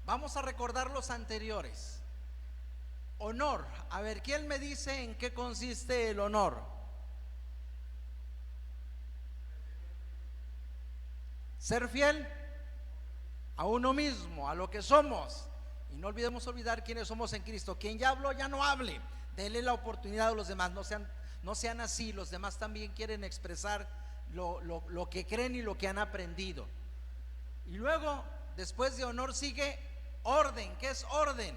Vamos a recordar los anteriores. Honor. A ver, ¿quién me dice en qué consiste el honor? Ser fiel a uno mismo, a lo que somos. Y no olvidar quiénes somos en Cristo. Quien ya habló, ya no hable. Dele la oportunidad a los demás. No sean así. Los demás también quieren expresar lo que creen y lo que han aprendido. Y luego, después de honor, sigue orden. ¿Qué es orden?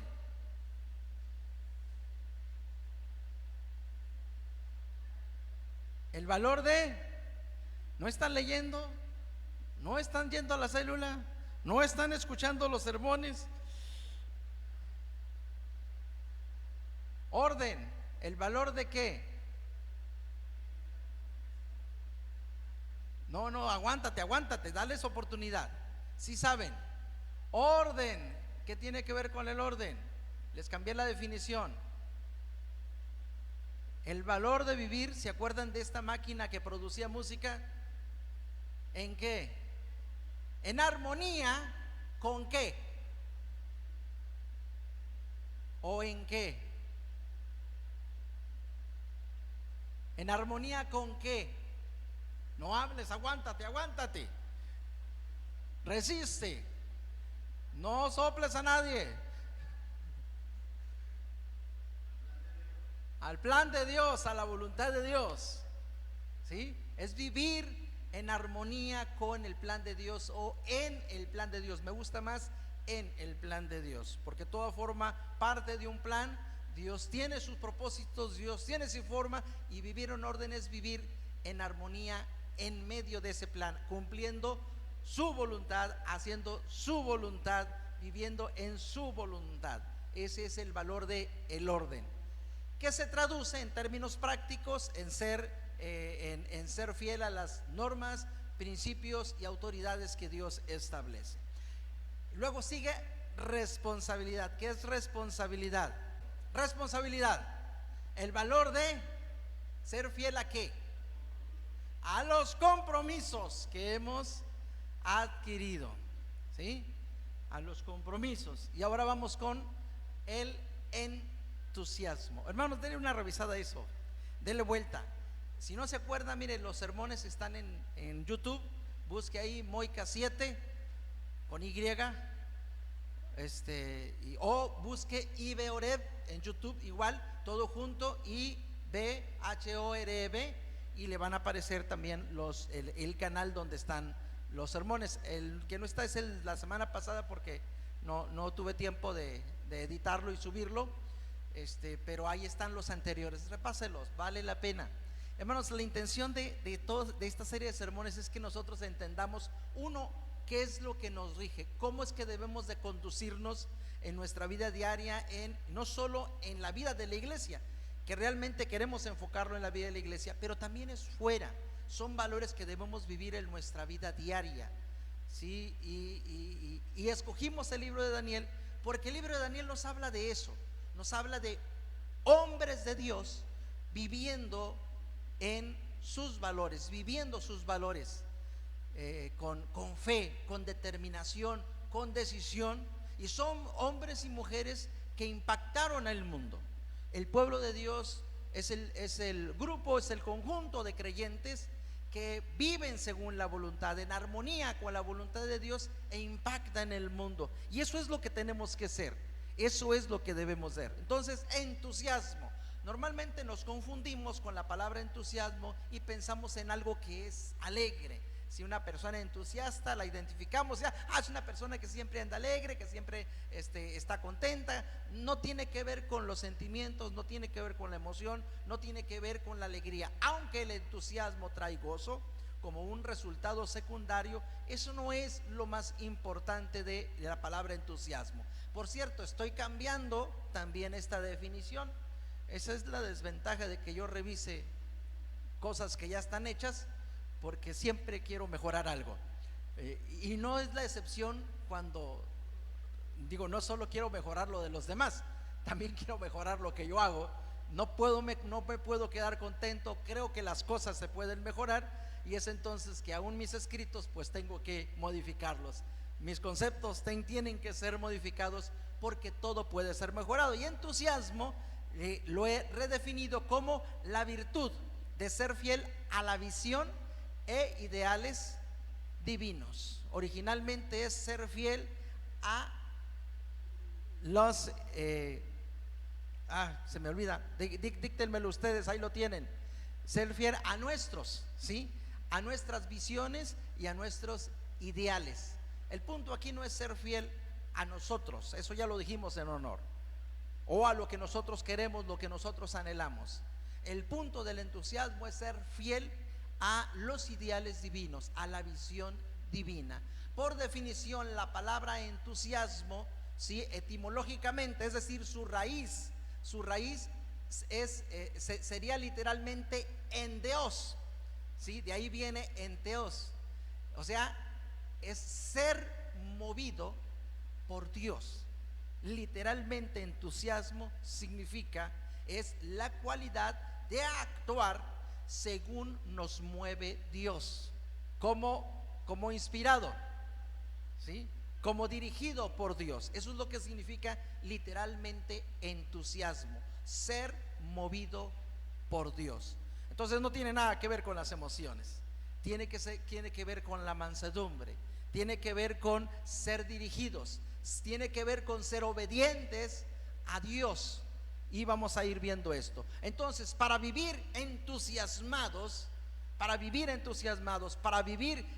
El valor de, ¿no están leyendo? ¿No están yendo a la célula? ¿No están escuchando los sermones? Orden. ¿El valor de qué? No, aguántate, dales oportunidad. Sí saben. Orden. ¿Qué tiene que ver con el orden? Les cambié la definición. El valor de vivir, ¿se acuerdan de esta máquina que producía música? ¿En qué? En armonía, ¿con qué? ¿O en qué? ¿En armonía con qué? No hables, aguántate. Resiste. No soples a nadie. Al plan de Dios, a la voluntad de Dios. ¿Sí? Es vivir en armonía con el plan de Dios o en el plan de Dios. Me gusta más en el plan de Dios, porque todo forma parte de un plan. Dios tiene sus propósitos, Dios tiene su forma, y vivir en orden es vivir en armonía en medio de ese plan, cumpliendo su voluntad, haciendo su voluntad, viviendo en su voluntad. Ese es el valor de el orden, que se traduce en términos prácticos en ser fiel a las normas, principios y autoridades que Dios establece. Luego sigue responsabilidad. ¿Qué es responsabilidad? Responsabilidad, el valor de ser fiel a qué? A los compromisos que hemos adquirido, ¿sí? A los compromisos. Y ahora vamos con el entusiasmo. Hermanos, denle una revisada a eso, denle vuelta. Si no se acuerdan, miren, los sermones están en YouTube. Busque ahí Moica 7 con Y, o busque IBOREB en YouTube, igual, todo junto, IBHOREB, y le van a aparecer también el canal donde están los sermones. El que no está es la semana pasada, porque no tuve tiempo de editarlo y subirlo, pero ahí están los anteriores. Repáselos, vale la pena. Hermanos, la intención de esta serie de sermones es que nosotros entendamos, uno, qué es lo que nos rige, cómo es que debemos de conducirnos en nuestra vida diaria, no solo en la vida de la iglesia, que realmente queremos enfocarlo en la vida de la iglesia, pero también es fuera. Son valores que debemos vivir en nuestra vida diaria, ¿sí? Y escogimos el libro de Daniel porque el libro de Daniel nos habla de eso, nos habla de hombres de Dios viviendo en sus valores, con fe, con determinación, con decisión, y son hombres y mujeres que impactaron al mundo. El pueblo de Dios es el grupo, es el conjunto de creyentes que viven según la voluntad, en armonía con la voluntad de Dios, e impactan el mundo. Y eso es lo que tenemos que ser, eso es lo que debemos ser. Entonces, entusiasmo. Normalmente nos confundimos con la palabra entusiasmo y pensamos en algo que es alegre. Si una persona entusiasta la identificamos, es una persona que siempre anda alegre, que siempre está contenta. No tiene que ver con los sentimientos, no tiene que ver con la emoción, no tiene que ver con la alegría. Aunque el entusiasmo trae gozo como un resultado secundario, eso no es lo más importante de la palabra entusiasmo. Por cierto, estoy cambiando también esta definición. Esa es la desventaja de que yo revise cosas que ya están hechas, porque siempre quiero mejorar algo, y no es la excepción cuando digo, no solo quiero mejorar lo de los demás, también quiero mejorar lo que yo hago. No me puedo quedar contento, creo que las cosas se pueden mejorar, y es entonces que aún mis escritos pues tengo que modificarlos. mis conceptos tienen que ser modificados porque todo puede ser mejorado. Y entusiasmo lo he redefinido como la virtud de ser fiel a la visión e ideales divinos. Originalmente es ser fiel a los se me olvida, díctenmelo ustedes, ahí lo tienen. Ser fiel a nuestros, ¿sí? A nuestras visiones y a nuestros ideales. El punto aquí no es ser fiel a nosotros, eso ya lo dijimos en honor, o a lo que nosotros queremos, lo que nosotros anhelamos. El punto del entusiasmo es ser fiel a los ideales divinos, a la visión divina. Por definición, la palabra entusiasmo, ¿sí? Etimológicamente, es decir, su raíz sería literalmente enteos, ¿sí? De ahí viene enteos, o sea, es ser movido por Dios. Literalmente entusiasmo significa, es la cualidad de actuar según nos mueve Dios, como inspirado, ¿sí? Como dirigido por Dios. Eso es lo que significa literalmente entusiasmo, ser movido por Dios. Entonces no tiene nada que ver con las emociones, tiene que ver con la mansedumbre, tiene que ver con ser dirigidos, tiene que ver con ser obedientes a Dios. Y vamos a ir viendo esto. Entonces, para vivir entusiasmados, para vivir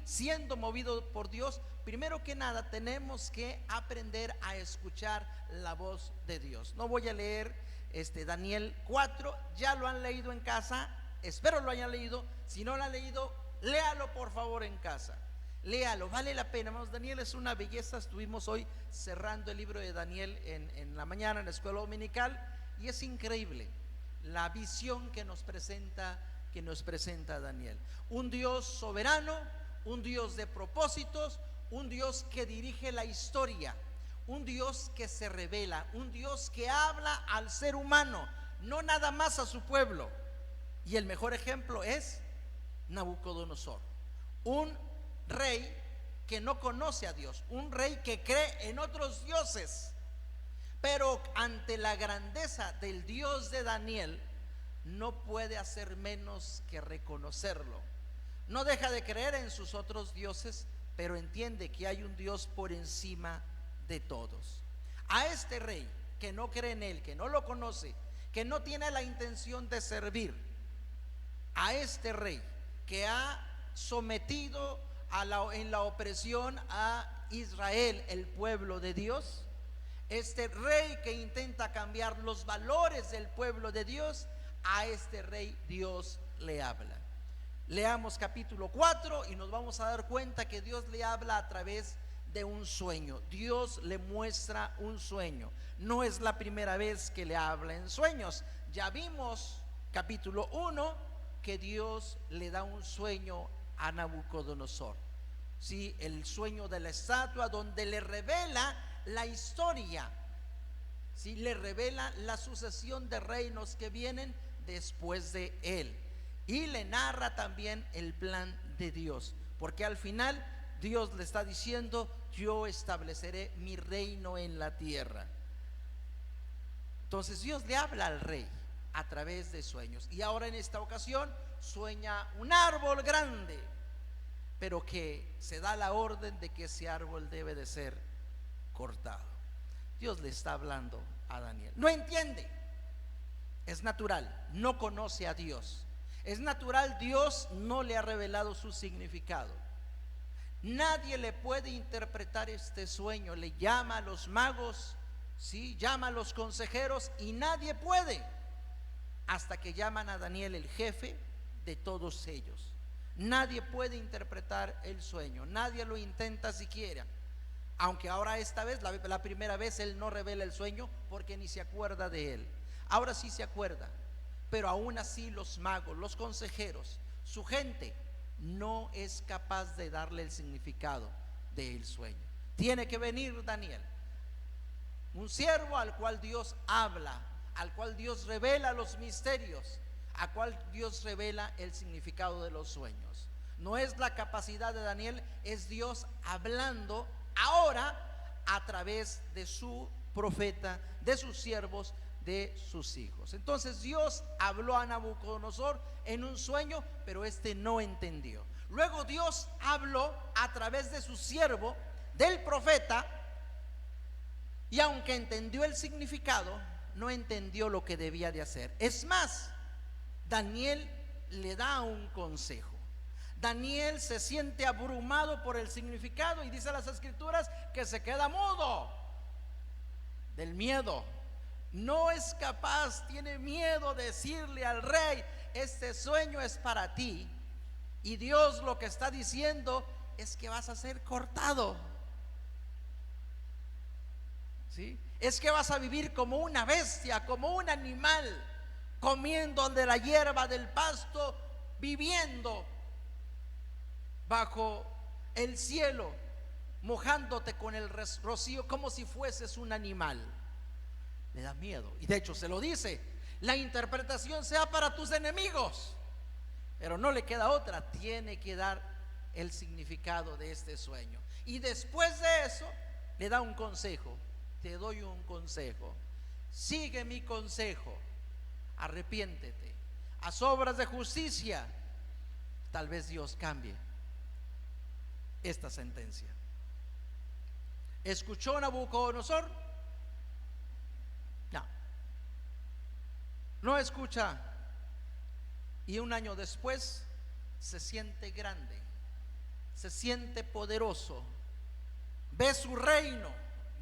siendo movidos por Dios, primero que nada tenemos que aprender a escuchar la voz de Dios. No voy a leer Daniel 4, ya lo han leído en casa, espero lo hayan leído. Si no lo han leído, léalo por favor en casa. Léalo, vale la pena, hermanos. Daniel es una belleza. Estuvimos hoy cerrando el libro de Daniel en la mañana en la escuela dominical, y es increíble la visión que nos presenta Daniel. Un Dios soberano, un Dios de propósitos, un Dios que dirige la historia, un Dios que se revela, un Dios que habla al ser humano, no nada más a su pueblo. Y el mejor ejemplo es Nabucodonosor, un rey que no conoce a Dios, un rey que cree en otros dioses, pero ante la grandeza del Dios de Daniel no puede hacer menos que reconocerlo. No deja de creer en sus otros dioses, pero entiende que hay un Dios por encima de todos. A este rey que no cree en él, que no lo conoce, que no tiene la intención de servir, a este rey que ha sometido en la opresión a Israel, el pueblo de Dios, este rey que intenta cambiar los valores del pueblo de Dios, a este rey Dios le habla. Leamos capítulo 4 y nos vamos a dar cuenta que Dios le habla a través de un sueño. Dios le muestra un sueño. No es la primera vez que le habla en sueños. Ya vimos capítulo 1 que Dios le da un sueño a Nabucodonosor, ¿sí? El sueño de la estatua, donde le revela la historia, ¿sí? Le revela la sucesión de reinos que vienen después de él, y le narra también el plan de Dios, porque al final Dios le está diciendo: yo estableceré mi reino en la tierra. Entonces Dios le habla al rey a través de sueños, y ahora en esta ocasión sueña un árbol grande, pero que se da la orden de que ese árbol debe de ser cortado. Dios le está hablando a Daniel. No entiende, es natural, no conoce a Dios, es natural, Dios no le ha revelado su significado. Nadie le puede interpretar este sueño. Le llama a los magos, ¿sí? Llama a los consejeros, y nadie puede, hasta que llaman a Daniel, el jefe de todos ellos. Nadie puede interpretar el sueño, nadie lo intenta siquiera. Aunque ahora esta vez, la primera vez, él no revela el sueño porque ni se acuerda de él. Ahora sí se acuerda, pero aún así los magos, los consejeros, su gente, no es capaz de darle el significado del sueño. Tiene que venir Daniel, un siervo al cual Dios habla, al cual Dios revela los misterios, al cual Dios revela el significado de los sueños. No es la capacidad de Daniel, es Dios hablando ahora a través de su profeta, de sus siervos, de sus hijos. Entonces Dios habló a Nabucodonosor en un sueño, pero este no entendió. Luego Dios habló a través de su siervo, del profeta, y aunque entendió el significado, no entendió lo que debía de hacer. Es más, Daniel le da un consejo. Daniel se siente abrumado por el significado y dice las escrituras que se queda mudo del miedo. No es capaz, tiene miedo de decirle al rey: este sueño es para ti, y Dios lo que está diciendo es que vas a ser cortado, ¿sí? Es que vas a vivir como una bestia, como un animal, comiendo de la hierba del pasto, viviendo bajo el cielo, mojándote con el rocío como si fueses un animal. Le da miedo, y de hecho se lo dice: la interpretación sea para tus enemigos. Pero no le queda otra, tiene que dar el significado de este sueño. Y después de eso le da un consejo: te doy un consejo, sigue mi consejo, arrepiéntete, haz obras de justicia, tal vez Dios cambie esta sentencia. ¿Escuchó Nabucodonosor? No escucha, y un año después se siente grande, se siente poderoso, ve su reino,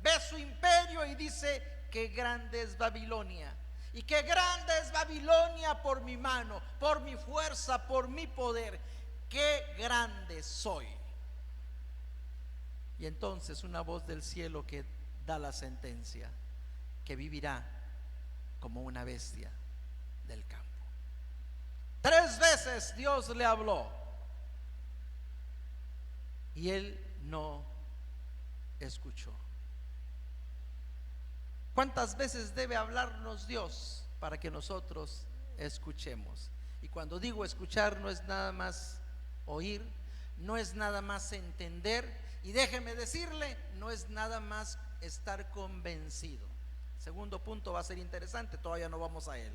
ve su imperio y dice: qué grande es Babilonia, y qué grande es Babilonia por mi mano, por mi fuerza, por mi poder, qué grande soy. Y entonces una voz del cielo que da la sentencia: que vivirá como una bestia del campo. 3 veces Dios le habló y él no escuchó. ¿Cuántas veces debe hablarnos Dios para que nosotros escuchemos? Y cuando digo escuchar, no es nada más oír, no es nada más entender, y déjeme decirle, no es nada más estar convencido. Segundo punto va a ser interesante, todavía no vamos a él.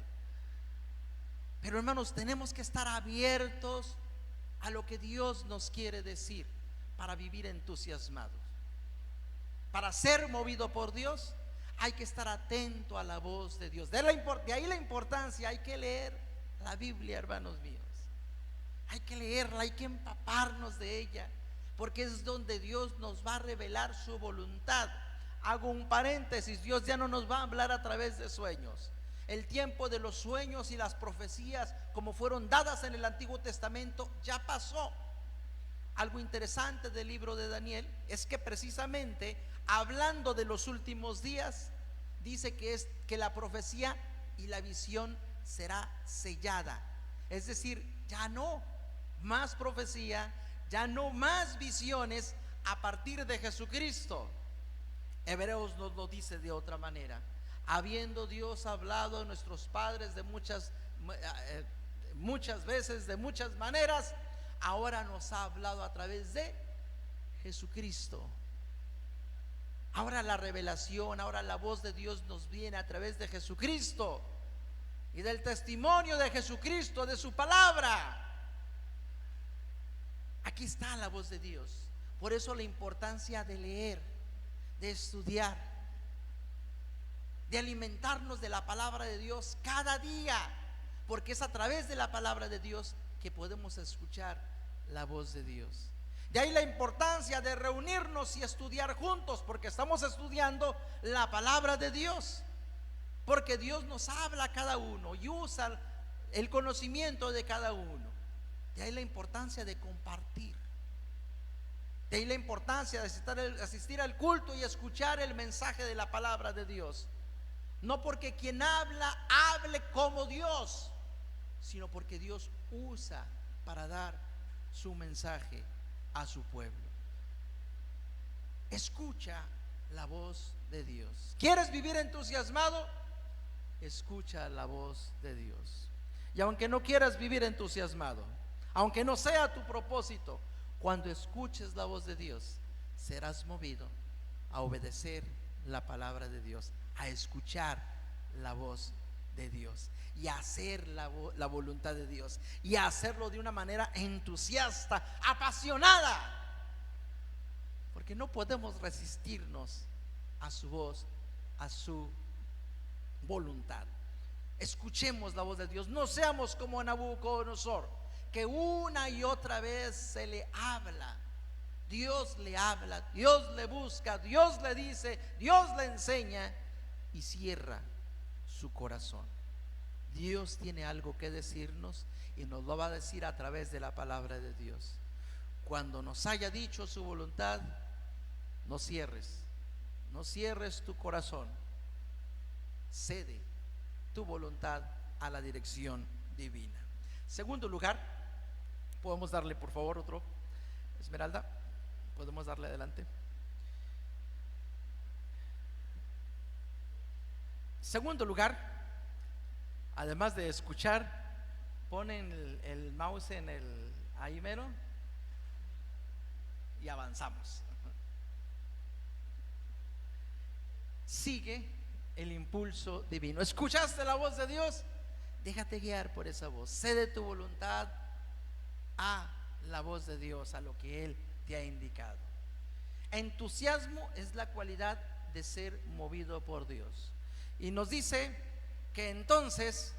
Pero hermanos, tenemos que estar abiertos a lo que Dios nos quiere decir para vivir entusiasmados. Para ser movido por Dios hay que estar atento a la voz de Dios. De ahí la importancia, hay que leer la Biblia, hermanos míos. Hay que leerla, hay que empaparnos de ella, porque es donde Dios nos va a revelar su voluntad. Hago un paréntesis: Dios ya no nos va a hablar a través de sueños. El tiempo de los sueños y las profecías como fueron dadas en el Antiguo Testamento ya pasó. Algo interesante del libro de Daniel es que precisamente hablando de los últimos días, dice que la profecía y la visión será sellada. Es decir, ya no más profecía, ya no más visiones a partir de Jesucristo. Hebreos nos lo dice de otra manera: habiendo Dios hablado a nuestros padres de muchas veces, de muchas maneras, ahora nos ha hablado a través de Jesucristo. Ahora la revelación, ahora la voz de Dios nos viene a través de Jesucristo y del testimonio de Jesucristo, de su palabra. Aquí está la voz de Dios. Por eso la importancia de leer, de estudiar, de alimentarnos de la palabra de Dios cada día, porque es a través de la palabra de Dios que podemos escuchar la voz de Dios. De ahí la importancia de reunirnos y estudiar juntos, porque estamos estudiando la palabra de Dios, porque Dios nos habla a cada uno y usa el conocimiento de cada uno. De ahí la importancia de compartir. De ahí la importancia de asistir al culto y escuchar el mensaje de la palabra de Dios. No porque quien habla, hable como Dios, sino porque Dios usa para dar su mensaje a su pueblo. Escucha la voz de Dios. ¿Quieres vivir entusiasmado? Escucha la voz de Dios. Y aunque no quieras vivir entusiasmado, aunque no sea tu propósito, cuando escuches la voz de Dios, serás movido a obedecer la palabra de Dios, a escuchar la voz de Dios y a hacer la voluntad de Dios, y a hacerlo de una manera entusiasta, apasionada, porque no podemos resistirnos a su voz, a su voluntad. Escuchemos la voz de Dios, no seamos como Nabucodonosor, que una y otra vez se le habla. Dios le habla, Dios le busca, Dios le dice, Dios le enseña, y cierra su corazón. Dios tiene algo que decirnos y nos lo va a decir a través de la palabra de Dios. Cuando nos haya dicho su voluntad, no cierres tu corazón, cede tu voluntad a la dirección divina. Segundo lugar, podemos darle por favor otro, Esmeralda, podemos darle adelante. Segundo lugar, además de escuchar, ponen el mouse en el ahí mero y avanzamos. Sigue el impulso divino. ¿Escuchaste la voz de Dios? Déjate guiar por esa voz. Cede tu voluntad a la voz de Dios, a lo que Él te ha indicado. Entusiasmo es la cualidad de ser movido por Dios. Y nos dice que entonces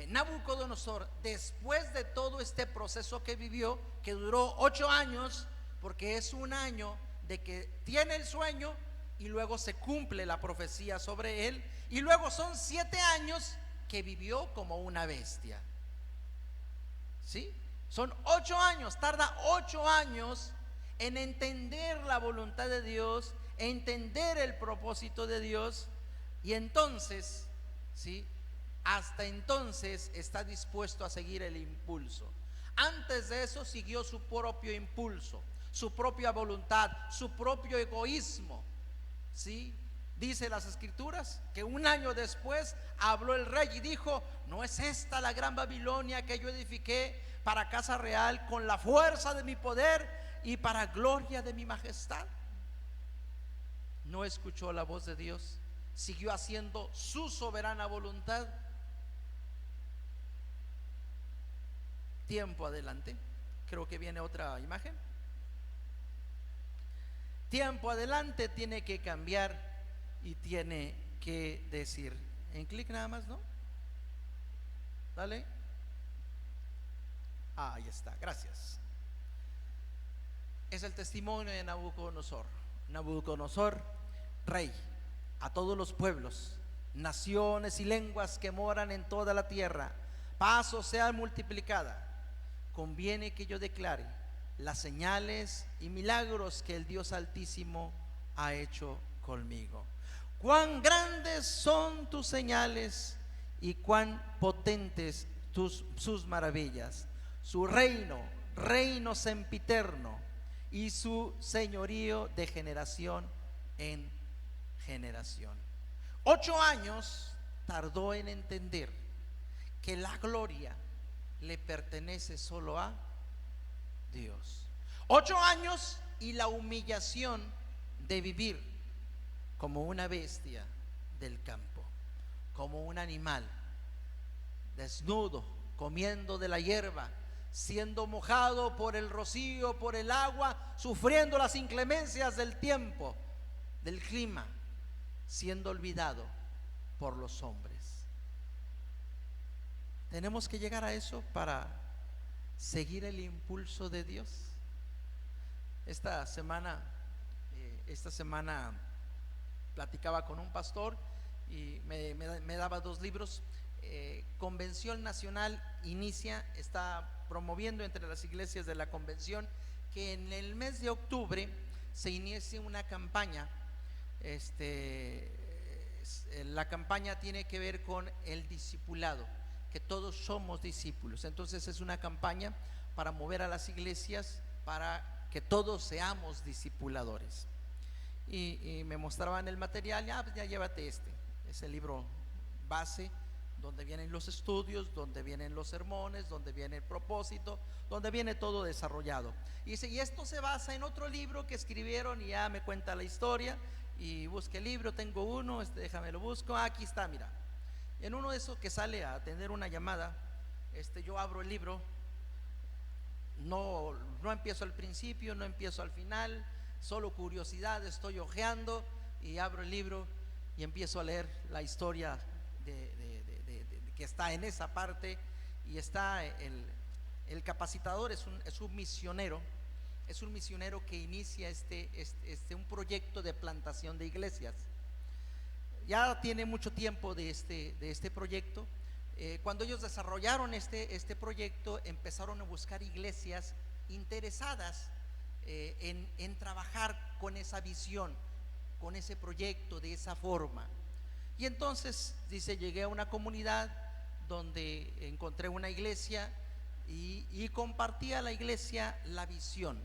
Nabucodonosor, después de todo este proceso que vivió, que duró 8 años, porque es un año de que tiene el sueño y luego se cumple la profecía sobre él, y luego son 7 años que vivió como una bestia. ¿Sí? Son 8 años, tarda 8 años en entender la voluntad de Dios, entender el propósito de Dios, y entonces, ¿sí?, hasta entonces está dispuesto a seguir el impulso. Antes de eso siguió su propio impulso, su propia voluntad, su propio egoísmo. ¿Sí? Dice las escrituras que un año después habló el rey y dijo: ¿no es esta la gran Babilonia que yo edifiqué para casa real con la fuerza de mi poder y para gloria de mi majestad? No escuchó la voz de Dios, siguió haciendo su soberana voluntad. Tiempo adelante, creo que viene otra imagen. Tiempo adelante tiene que cambiar y tiene que decir. En clic nada más, ¿no? Dale. Ahí está, gracias. Es el testimonio de Nabucodonosor. Nabucodonosor, rey a todos los pueblos, naciones y lenguas que moran en toda la tierra, paz o sea multiplicada. Conviene que yo declare las señales y milagros que el Dios Altísimo ha hecho conmigo. Cuán grandes son tus señales y cuán potentes sus maravillas. Su reino sempiterno, y su señorío de generación en generación. 8 años tardó en entender que la gloria le pertenece solo a Dios. 8 años y la humillación de vivir como una bestia del campo, como un animal desnudo, comiendo de la hierba, siendo mojado por el rocío, por el agua, sufriendo las inclemencias del tiempo, del clima, siendo olvidado por los hombres. Tenemos que llegar a eso para seguir el impulso de Dios. Esta semana platicaba con un pastor y me daba 2 libros. Convención Nacional está promoviendo entre las iglesias de la convención que en el mes de octubre se inicie una campaña. La campaña tiene que ver con el discipulado, que todos somos discípulos. Entonces es una campaña para mover a las iglesias para que todos seamos discipuladores. Y me mostraban el material. Pues ya llévate es el libro base donde vienen los estudios, donde vienen los sermones, donde viene el propósito, donde viene todo desarrollado. Y dice, y esto se basa en otro libro que escribieron, y ya me cuenta la historia. Y busqué el libro, tengo uno, déjame lo busco. Aquí está, mira. En uno de esos que sale a atender una llamada, yo abro el libro. No empiezo al principio, no empiezo al final, solo curiosidad, estoy hojeando y abro el libro y empiezo a leer la historia que está en esa parte. Y está el capacitador, es un misionero. Es un misionero que inicia un proyecto de plantación de iglesias. Ya tiene mucho tiempo de este proyecto. Cuando ellos desarrollaron este proyecto, empezaron a buscar iglesias interesadas en trabajar con esa visión, con ese proyecto, de esa forma. Y entonces dice, llegué a una comunidad donde encontré una iglesia y compartí a la iglesia la visión.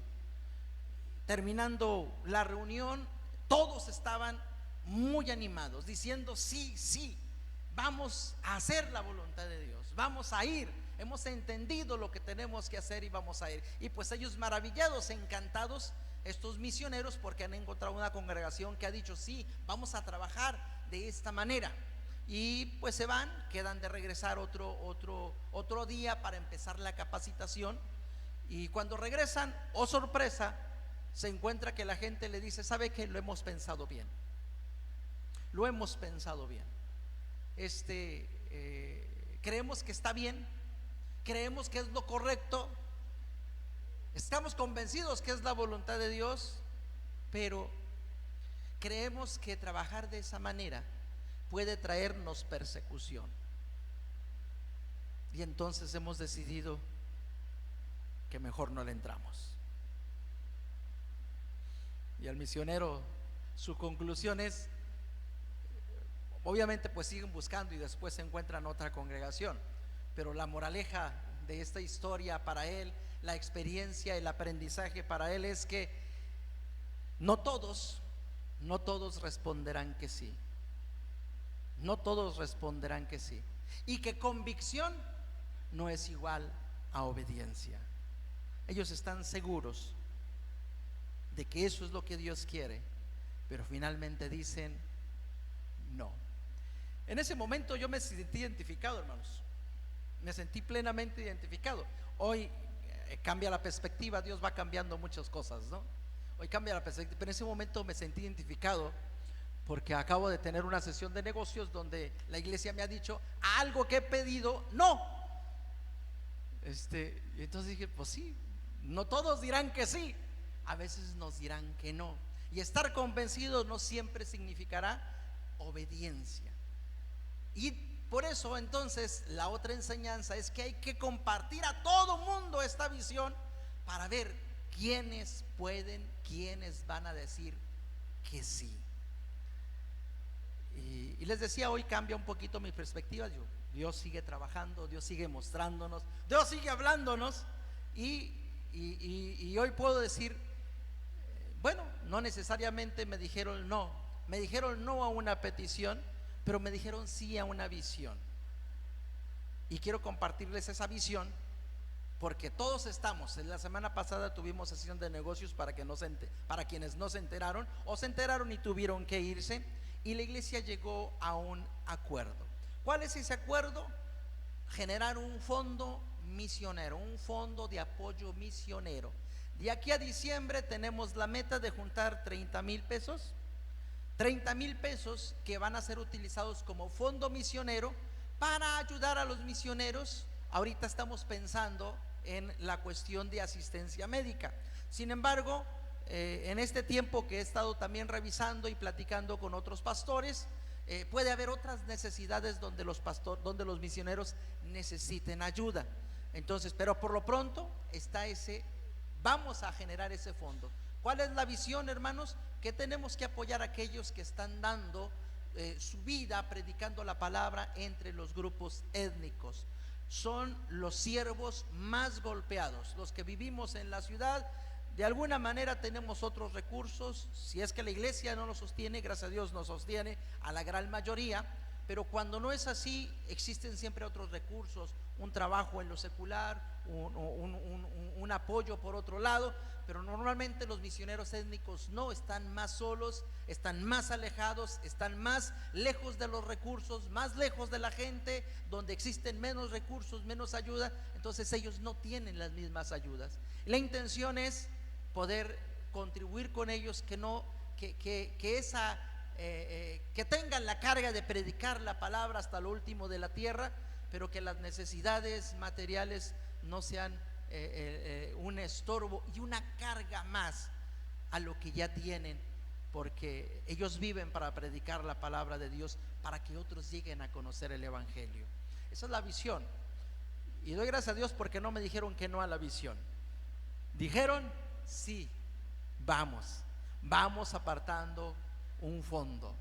Terminando la reunión, todos estaban muy animados, diciendo, sí, sí, vamos a hacer la voluntad de Dios, vamos a ir, hemos entendido lo que tenemos que hacer y vamos a ir. Y pues ellos maravillados, encantados, estos misioneros, porque han encontrado una congregación que ha dicho, sí, vamos a trabajar de esta manera. Y pues se van, quedan de regresar otro día para empezar la capacitación. Y cuando regresan, oh sorpresa, se encuentra que la gente le dice, ¿sabe qué? Lo hemos pensado bien. Lo hemos pensado bien. Creemos que está bien, creemos que es lo correcto, estamos convencidos que es la voluntad de Dios, pero creemos que trabajar de esa manera puede traernos persecución. Y entonces hemos decidido que mejor no le entramos. Y al misionero, su conclusión es, obviamente pues siguen buscando y después se encuentran otra congregación, pero la moraleja de esta historia para él, la experiencia, el aprendizaje para él es que no todos responderán que sí. No todos responderán que sí. Y que convicción no es igual a obediencia. Ellos están seguros de que eso es lo que Dios quiere, pero finalmente dicen no. En ese momento yo me sentí identificado, hermanos. Me sentí plenamente identificado. Hoy cambia la perspectiva, Dios va cambiando muchas cosas, ¿no? Hoy cambia la perspectiva, pero en ese momento me sentí identificado porque acabo de tener una sesión de negocios donde la iglesia me ha dicho algo que he pedido, no. Y entonces dije, pues sí, no todos dirán que sí, a veces nos dirán que no. Y estar convencidos no siempre significará obediencia. Y por eso entonces la otra enseñanza es que hay que compartir a todo mundo esta visión para ver quiénes pueden, quiénes van a decir que sí. Y les decía, hoy cambia un poquito mi perspectiva. Dios sigue trabajando, Dios sigue mostrándonos, Dios sigue hablándonos. Y hoy puedo decir, bueno, no necesariamente me dijeron no a una petición, pero me dijeron sí a una visión. Y quiero compartirles esa visión porque todos estamos. En la semana pasada tuvimos sesión de negocios para quienes no se enteraron o se enteraron y tuvieron que irse, y la iglesia llegó a un acuerdo. ¿Cuál es ese acuerdo? Generar un fondo misionero, un fondo de apoyo misionero. De aquí a diciembre tenemos la meta de juntar 30,000 pesos. 30,000 pesos que van a ser utilizados como fondo misionero para ayudar a los misioneros. Ahorita estamos pensando en la cuestión de asistencia médica. Sin embargo, en este tiempo que he estado también revisando y platicando con otros pastores, puede haber otras necesidades donde los misioneros necesiten ayuda. Entonces, pero por lo pronto está vamos a generar ese fondo. ¿Cuál es la visión, hermanos? Que tenemos que apoyar a aquellos que están dando su vida predicando la palabra entre los grupos étnicos. Son los siervos más golpeados, los que vivimos en la ciudad. De alguna manera tenemos otros recursos. Si es que la iglesia no nos sostiene, gracias a Dios nos sostiene a la gran mayoría, Pero cuando no es así, existen siempre otros recursos, un trabajo en lo secular, un apoyo por otro lado, pero normalmente los misioneros étnicos no, están más solos, están más alejados, están más lejos de los recursos, más lejos de la gente, donde existen menos recursos, menos ayuda, entonces ellos no tienen las mismas ayudas. La intención es poder contribuir con ellos, que tengan la carga de predicar la palabra hasta lo último de la tierra, pero que las necesidades materiales no sean un estorbo y una carga más a lo que ya tienen, porque ellos viven para predicar la palabra de Dios, para que otros lleguen a conocer el evangelio. Esa es la visión, y doy gracias a Dios porque no me dijeron que no a la visión. Dijeron sí, vamos apartando un fondo.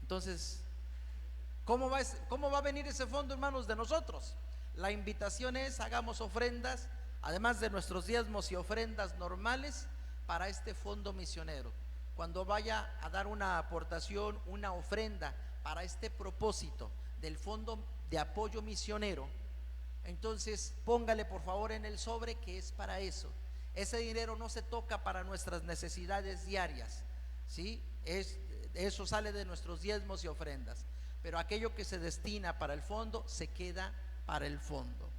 Entonces, ¿cómo va a venir ese fondo, hermanos? De nosotros. La invitación es: hagamos ofrendas, además de nuestros diezmos y ofrendas normales, para este fondo misionero. Cuando vaya a dar una aportación, una ofrenda para este propósito del fondo de apoyo misionero, entonces póngale por favor en el sobre que es para eso. Ese dinero no se toca para nuestras necesidades diarias, ¿sí? Eso sale de nuestros diezmos y ofrendas, pero aquello que se destina para el fondo se queda para el fondo,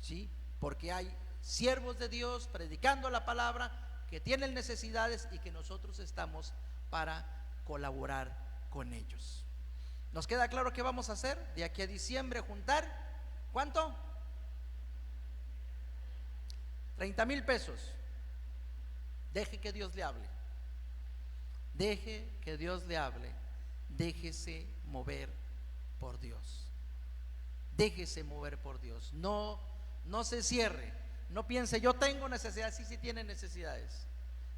¿sí? Porque hay siervos de Dios predicando la palabra que tienen necesidades y que nosotros estamos para colaborar con ellos. ¿Nos queda claro qué vamos a hacer? De aquí a diciembre juntar, ¿cuánto? 30,000 pesos. Deje que Dios le hable. Deje que Dios le hable. Déjese mover por Dios. Déjese mover por Dios. No se cierre. No piense, yo tengo necesidades. Sí tiene necesidades,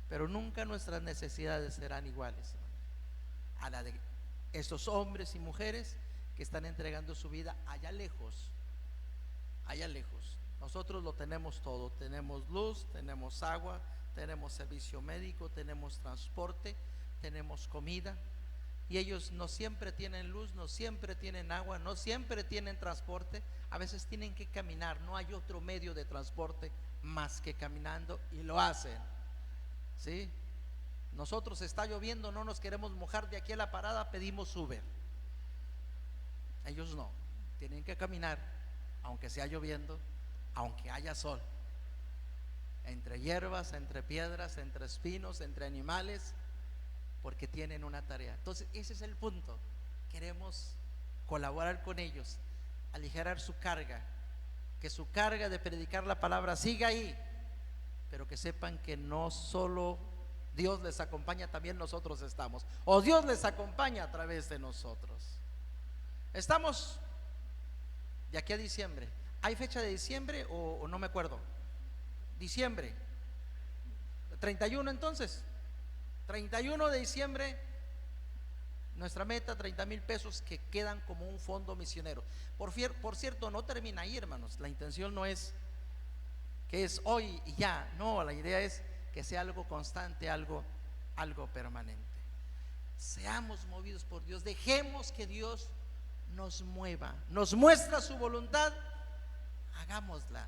pero nunca nuestras necesidades serán iguales a la de estos hombres y mujeres que están entregando su vida allá lejos. Allá lejos. Nosotros lo tenemos todo. Tenemos luz, tenemos agua, tenemos servicio médico, tenemos transporte, tenemos comida. Y ellos no siempre tienen luz, no siempre tienen agua, no siempre tienen transporte. A veces tienen que caminar, no hay otro medio de transporte más que caminando, y lo hacen, ¿sí? Nosotros está lloviendo, no nos queremos mojar, de aquí a la parada pedimos Uber. Ellos no, tienen que caminar, aunque sea lloviendo, aunque haya sol, entre hierbas, entre piedras, entre espinos, entre animales, porque tienen una tarea. Entonces ese es el punto. Queremos colaborar con ellos, aligerar su carga, que su carga de predicar la palabra siga ahí, pero que sepan que no solo Dios les acompaña, también nosotros estamos, o Dios les acompaña a través de nosotros. Estamos de aquí a diciembre. ¿Hay fecha de diciembre o no me acuerdo? Diciembre 31, entonces 31 de diciembre, nuestra meta, 30,000 pesos que quedan como un fondo misionero. Por cierto, no termina ahí, hermanos. La intención no es que es hoy y ya, no, la idea es que sea algo constante, algo permanente. Seamos movidos por Dios, dejemos que Dios nos mueva, nos muestra su voluntad, hagámosla,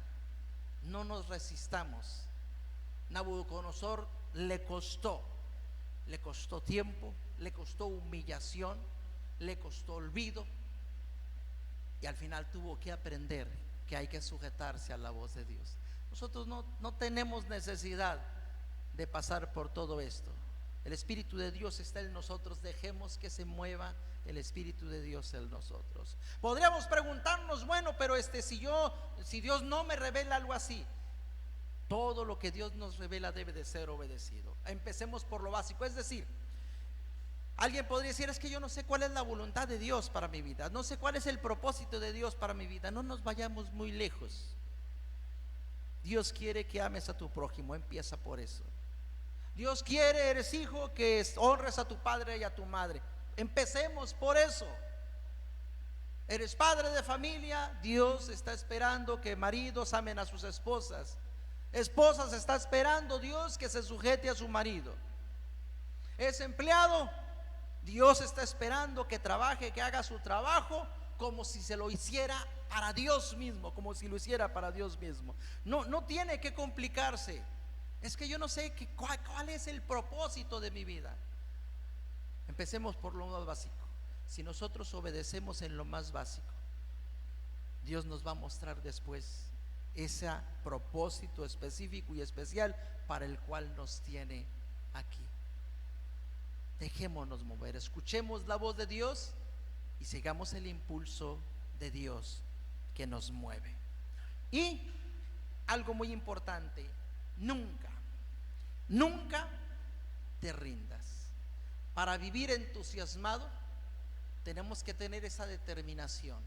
no nos resistamos. Nabucodonosor le costó tiempo, le costó humillación, le costó olvido, y al final tuvo que aprender que hay que sujetarse a la voz de Dios. Nosotros no tenemos necesidad de pasar por todo esto. El Espíritu de Dios está en nosotros, dejemos que se mueva el Espíritu de Dios en nosotros. Podríamos preguntarnos, bueno, pero si Dios no me revela algo así. Todo lo que Dios nos revela debe de ser obedecido. Empecemos por lo básico, es decir, alguien podría decir, es que yo no sé cuál es la voluntad de Dios para mi vida, no sé cuál es el propósito de Dios para mi vida. No nos vayamos muy lejos. Dios quiere que ames a tu prójimo, empieza por eso. Dios quiere, eres hijo, que honres a tu padre y a tu madre, empecemos por eso. Eres padre de familia, Dios está esperando que maridos amen a sus esposas. Esposas, está esperando Dios que se sujete a su marido. Es empleado, Dios está esperando que trabaje, que haga su trabajo como si se lo hiciera para Dios mismo, como si lo hiciera para Dios mismo. No tiene que complicarse. Es que yo no sé cuál es el propósito de mi vida. Empecemos por lo más básico. Si nosotros obedecemos en lo más básico, Dios nos va a mostrar después ese propósito específico y especial para el cual nos tiene aquí. Dejémonos mover, escuchemos la voz de Dios y sigamos el impulso de Dios que nos mueve. Y algo muy importante, nunca te rindas. Para vivir entusiasmado tenemos que tener esa determinación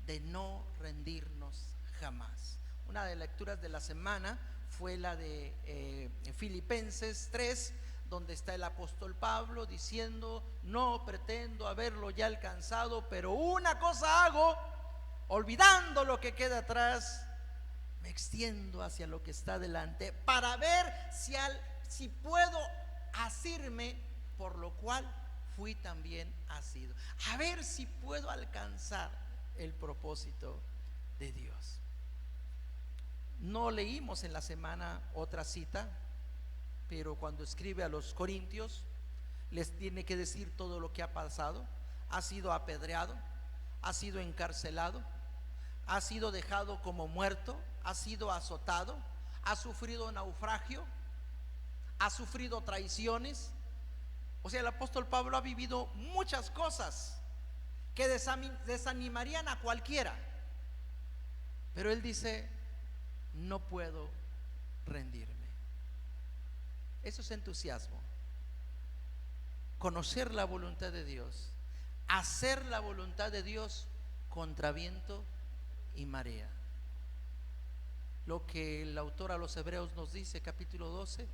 de no rendirnos jamás. Una de las lecturas de la semana fue la de Filipenses 3, donde está el apóstol Pablo diciendo: no pretendo haberlo ya alcanzado, pero una cosa hago, olvidando lo que queda atrás, me extiendo hacia lo que está delante, para ver si puedo asirme por lo cual fui también asido. A ver si puedo alcanzar el propósito de Dios. No leímos en la semana otra cita, pero cuando escribe a los corintios les tiene que decir todo lo que ha pasado. Ha sido apedreado, ha sido encarcelado, ha sido dejado como muerto, ha sido azotado, ha sufrido naufragio, ha sufrido traiciones. O sea, el apóstol Pablo ha vivido muchas cosas que desanimarían a cualquiera, pero él dice: no puedo rendirme. Eso es entusiasmo. Conocer la voluntad de Dios, hacer la voluntad de Dios contra viento y marea. Lo que el autor a los Hebreos nos dice, capítulo 12: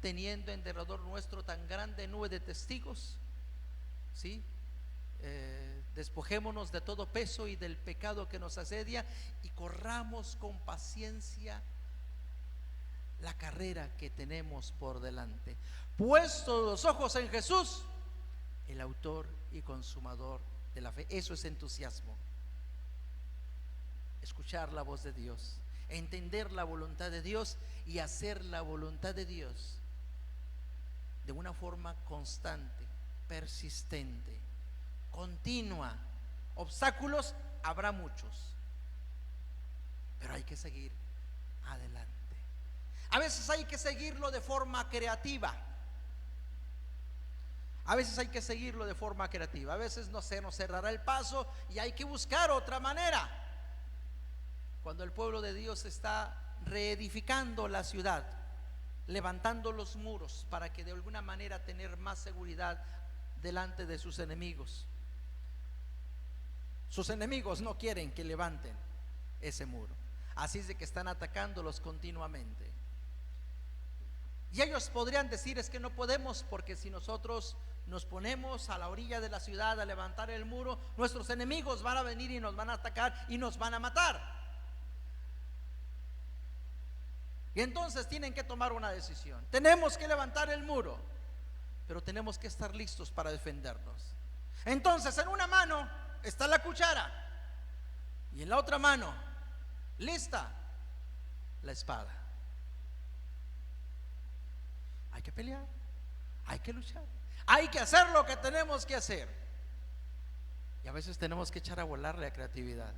teniendo en derredor nuestro tan grande nube de testigos, ¿sí? Despojémonos de todo peso y del pecado que nos asedia, y corramos con paciencia la carrera que tenemos por delante, puestos los ojos en Jesús, el autor y consumador de la fe. Eso es entusiasmo. Escuchar la voz de Dios, entender la voluntad de Dios y hacer la voluntad de Dios de una forma constante, persistente, continua. Obstáculos habrá muchos, pero hay que seguir adelante. A veces hay que seguirlo de forma creativa. A veces hay que seguirlo de forma creativa. A veces no se nos cerrará el paso y hay que buscar otra manera. Cuando el pueblo de Dios está reedificando la ciudad, levantando los muros para que de alguna manera tener más seguridad delante de sus enemigos. Sus enemigos no quieren que levanten ese muro, así es de que están atacándolos continuamente. Y ellos podrían decir: es que no podemos, porque si nosotros nos ponemos a la orilla de la ciudad a levantar el muro, nuestros enemigos van a venir y nos van a atacar y nos van a matar. Y entonces tienen que tomar una decisión. Tenemos que levantar el muro, pero tenemos que estar listos para defendernos. Entonces, en una mano está la cuchara y en la otra mano, lista, la espada. Hay que pelear, hay que luchar, hay que hacer lo que tenemos que hacer. Y a veces tenemos que echar a volar la creatividad.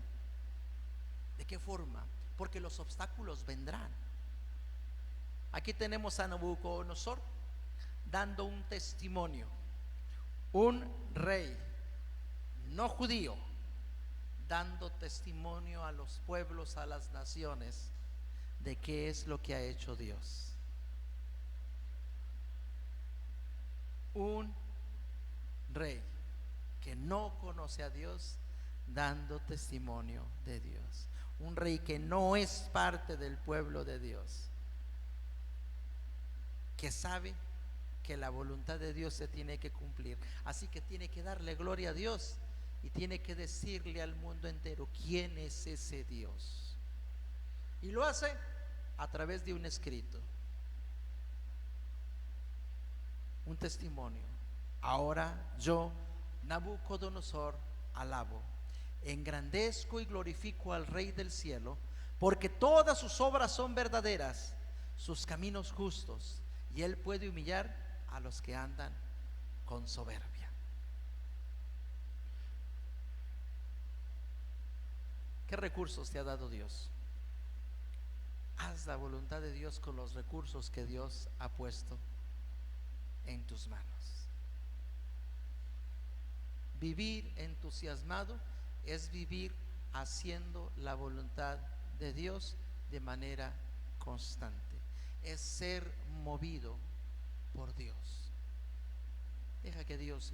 ¿De qué forma? Porque los obstáculos vendrán. Aquí tenemos a Nabucodonosor dando un testimonio, un rey no judío dando testimonio a los pueblos, a las naciones, de qué es lo que ha hecho Dios. Un rey que no conoce a Dios dando testimonio de Dios. Un rey que no es parte del pueblo de Dios, que sabe que la voluntad de Dios se tiene que cumplir, así que tiene que darle gloria a Dios y tiene que decirle al mundo entero quién es ese Dios. Y lo hace a través de un escrito, un testimonio Ahora yo, Nabucodonosor, alabo, engrandezco y glorifico al Rey del cielo, porque todas sus obras son verdaderas, sus caminos justos, y él puede humillar a los que andan con soberbia. ¿Qué recursos te ha dado Dios? Haz la voluntad de Dios con los recursos que Dios ha puesto en tus manos. Vivir entusiasmado es vivir haciendo la voluntad de Dios de manera constante. Es ser movido por Dios. Deja que Dios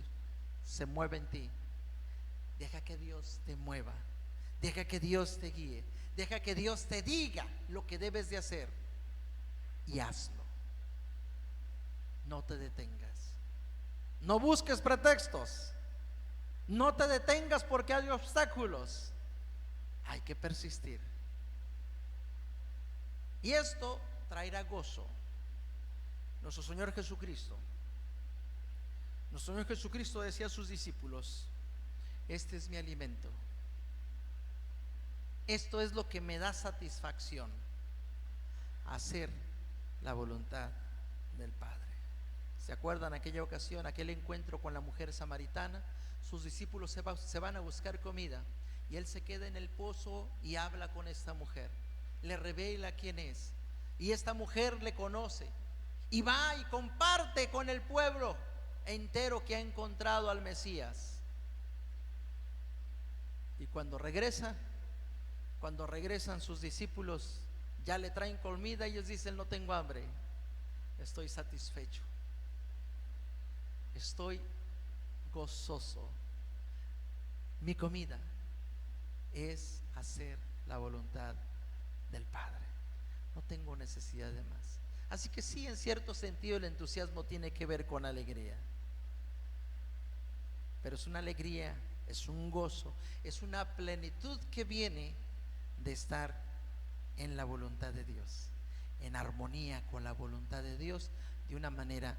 se mueva en ti. Deja que Dios te mueva. Deja que Dios te guíe. Deja que Dios te diga lo que debes de hacer y hazlo. No te detengas. No busques pretextos. No te detengas porque hay obstáculos. Hay que persistir. Y esto traerá gozo. Nuestro Señor Jesucristo decía a sus discípulos: este es mi alimento. Esto es lo que me da satisfacción, hacer la voluntad del Padre. ¿Se acuerdan aquella ocasión, aquel encuentro con la mujer samaritana? Sus discípulos se van a buscar comida y él se queda en el pozo y habla con esta mujer, le revela quién es, y esta mujer le conoce y va y comparte con el pueblo entero que ha encontrado al Mesías. Y cuando regresan sus discípulos, ya le traen comida y ellos dicen: no tengo hambre, estoy satisfecho, estoy gozoso. Mi comida es hacer la voluntad del Padre. No tengo necesidad de más. Así que sí, en cierto sentido el entusiasmo tiene que ver con alegría, pero es una alegría, es un gozo, es una plenitud que viene de estar en la voluntad de Dios, en armonía con la voluntad de Dios de una manera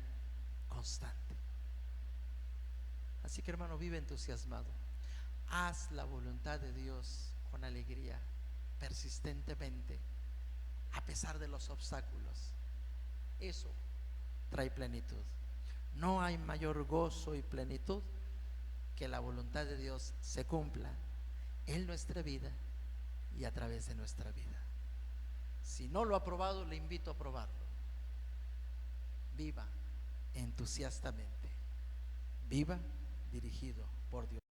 constante. Así que, hermano, vive entusiasmado. Haz la voluntad de Dios con alegría, persistentemente, a pesar de los obstáculos. Eso trae plenitud. No hay mayor gozo y plenitud que la voluntad de Dios se cumpla en nuestra vida y a través de nuestra vida. Si no lo ha probado, le invito a probarlo. Viva entusiastamente. Viva dirigido por Dios.